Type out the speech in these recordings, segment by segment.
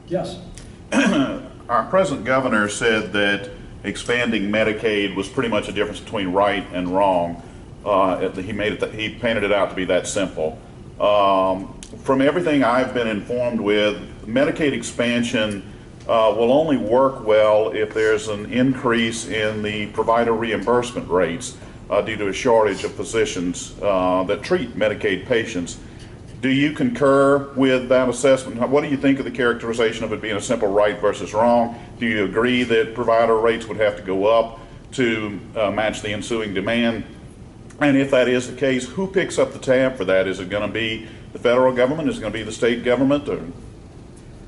Yes. Our present governor said that expanding Medicaid was pretty much a difference between right and wrong. He painted it out to be that simple. From everything I've been informed with, Medicaid expansion will only work well if there's an increase in the provider reimbursement rates due to a shortage of physicians that treat Medicaid patients. Do you concur with that assessment? What do you think of the characterization of it being a simple right versus wrong? Do you agree that provider rates would have to go up to match the ensuing demand? And if that is the case, who picks up the tab for that? Is it going to be the federal government? Is it going to be the state government? Or?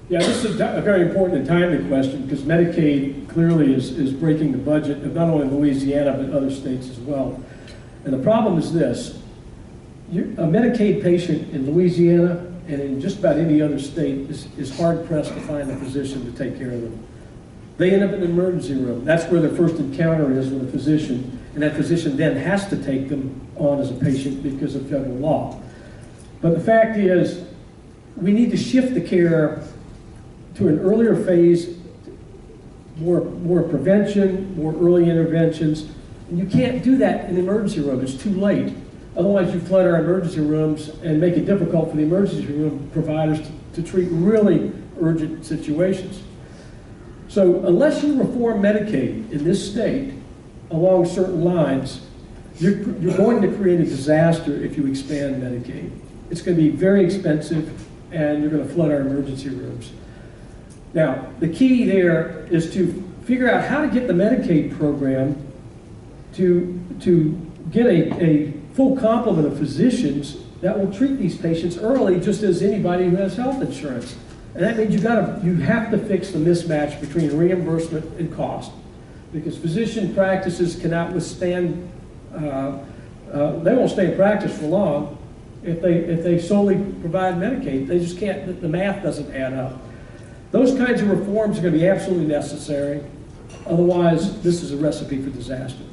Yeah, this is a very important and timely question because Medicaid clearly is breaking the budget of not only Louisiana but other states as well. And the problem is this. A Medicaid patient in Louisiana and in just about any other state is hard-pressed to find a physician to take care of them. They end up in an emergency room. That's where their first encounter is with a physician, and that physician then has to take them on as a patient because of federal law. But the fact is, we need to shift the care to an earlier phase, more prevention, more early interventions, and you can't do that in the emergency room. It's too late. Otherwise, you flood our emergency rooms and make it difficult for the emergency room providers to treat really urgent situations. So unless you reform Medicaid in this state along certain lines, you're going to create a disaster if you expand Medicaid. It's going to be very expensive, and you're going to flood our emergency rooms. Now, the key there is to figure out how to get the Medicaid program to get a full complement of physicians that will treat these patients early, just as anybody who has health insurance. And that means you have to fix the mismatch between reimbursement and cost, because physician practices cannot withstand. They won't stay in practice for long if they solely provide Medicaid. They just can't. The math doesn't add up. Those kinds of reforms are going to be absolutely necessary. Otherwise, this is a recipe for disaster.